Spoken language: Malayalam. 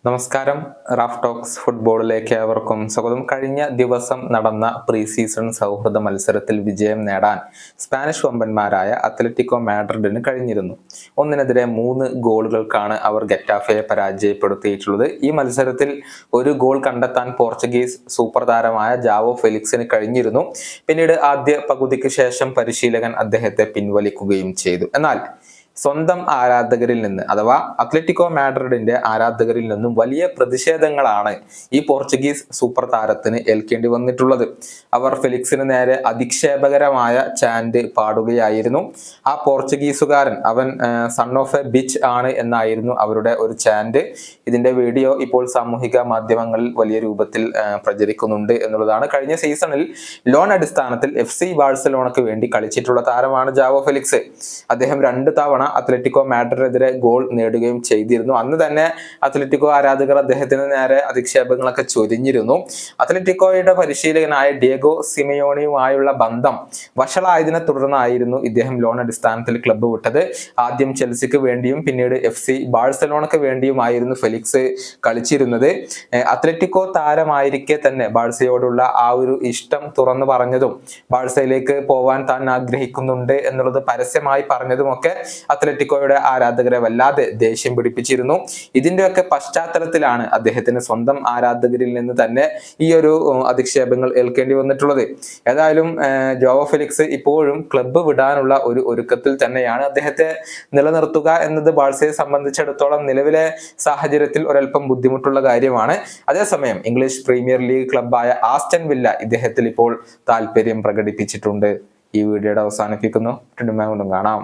നമസ്കാരം. റാഫ് ടോക്സ് ഫുട്ബോളിലേക്ക് ഏവർക്കും സ്വാഗതം. കഴിഞ്ഞ ദിവസം നടന്ന പ്രീ സീസൺ സൗഹൃദ മത്സരത്തിൽ വിജയം നേടാൻ സ്പാനിഷ് വമ്പന്മാരായ അത്ലറ്റിക്കോ മാഡ്രിഡിന് കഴിഞ്ഞിരുന്നു. 1-3 ഗോളുകൾക്കാണ് അവർ ഗെറ്റാഫയെ പരാജയപ്പെടുത്തിയിട്ടുള്ളത്. ഈ മത്സരത്തിൽ ഒരു ഗോൾ കണ്ടെത്താൻ പോർച്ചുഗീസ് സൂപ്പർ താരമായ ജാവോ ഫെലിക്സിന് കഴിഞ്ഞിരുന്നു. പിന്നീട് ആദ്യ പകുതിക്ക് ശേഷം പരിശീലകൻ അദ്ദേഹത്തെ പിൻവലിക്കുകയും ചെയ്തു. എന്നാൽ സ്വന്തം ആരാധകരിൽ നിന്ന് അഥവാ അത്ലറ്റിക്കോ മാഡ്രിഡിന്റെ ആരാധകരിൽ നിന്നും വലിയ പ്രതിഷേധങ്ങളാണ് ഈ പോർച്ചുഗീസ് സൂപ്പർ താരത്തിന് ഏൽക്കേണ്ടി വന്നിട്ടുള്ളത്. അവർ ഫെലിക്സിന് നേരെ അധിക്ഷേപകരമായ ചാന്റ് പാടുകയായിരുന്നു. ആ പോർച്ചുഗീസുകാരൻ അവൻ സൺ ഓഫ് എ ബിച്ച് ആണ് എന്നായിരുന്നു അവരുടെ ഒരു ചാന്റ്. ഇതിന്റെ വീഡിയോ ഇപ്പോൾ സാമൂഹിക മാധ്യമങ്ങളിൽ വലിയ രൂപത്തിൽ പ്രചരിക്കുന്നുണ്ട് എന്നുള്ളതാണ്. കഴിഞ്ഞ സീസണിൽ ലോൺ അടിസ്ഥാനത്തിൽ FC ബാഴ്സലോണയ്ക്ക് വേണ്ടി കളിച്ചിട്ടുള്ള താരമാണ് ജാവോ ഫെലിക്സ്. അദ്ദേഹം 2 തവണ അത്ലറ്റിക്കോ മാഡ്രിഡിനെതിരെ ഗോൾ നേടുകയും ചെയ്തിരുന്നു. അന്ന് തന്നെ അത്ലറ്റിക്കോ ആരാധകർ അദ്ദേഹത്തിന് നേരെ അധിക്ഷേപങ്ങളൊക്കെ ചൊരിഞ്ഞിരുന്നു. അത്ലറ്റിക്കോയുടെ പരിശീലകനായ ഡിയേഗോ സിമിയോണിയുമായുള്ള ബന്ധം വഷളായതിനെ തുടർന്നായിരുന്നു ഇദ്ദേഹം ലോൺ അടിസ്ഥാനത്തിൽ ക്ലബ്ബ് വിട്ടത്. ആദ്യം ചെൽസിക്ക് വേണ്ടിയും പിന്നീട് FC ബാഴ്സലോണയ്ക്ക് വേണ്ടിയുമായിരുന്നു ഫെലിക്സ് കളിച്ചിരുന്നത്. അത്ലറ്റിക്കോ താരമായിരിക്കെ തന്നെ ബാഴ്സയോടുള്ള ആ ഒരു ഇഷ്ടം തുറന്നു പറഞ്ഞതും ബാഴ്സയിലേക്ക് പോവാൻ താൻ ആഗ്രഹിക്കുന്നുണ്ട് എന്നുള്ളത് പരസ്യമായി പറഞ്ഞതുമൊക്കെ അത്ലറ്റിക്കോയുടെ ആരാധകരെ വല്ലാതെ ദേഷ്യം പിടിപ്പിച്ചിരുന്നു. ഇതിന്റെയൊക്കെ പശ്ചാത്തലത്തിലാണ് അദ്ദേഹത്തിന് സ്വന്തം ആരാധകരിൽ നിന്ന് തന്നെ ഈ ഒരു അധിക്ഷേപങ്ങൾ ഏൽക്കേണ്ടി വന്നിട്ടുള്ളത്. ഏതായാലും ജോവോ ഫെലിക്സ് ഇപ്പോഴും ക്ലബ്ബ് വിടാനുള്ള ഒരു ഒരുക്കത്തിൽ തന്നെയാണ്. അദ്ദേഹത്തെ നിലനിർത്തുക എന്നത് ബാഴ്സയെ സംബന്ധിച്ചിടത്തോളം നിലവിലെ സാഹചര്യത്തിൽ ഒരൽപ്പം ബുദ്ധിമുട്ടുള്ള കാര്യമാണ്. അതേസമയം ഇംഗ്ലീഷ് പ്രീമിയർ ലീഗ് ക്ലബ്ബായ ആസ്റ്റൺ വില്ല ഇദ്ദേഹത്തിൽ ഇപ്പോൾ താല്പര്യം പ്രകടിപ്പിച്ചിട്ടുണ്ട്. ഈ വീഡിയോയുടെ അവസാനിപ്പിക്കുന്നു. വീണ്ടും കാണാം.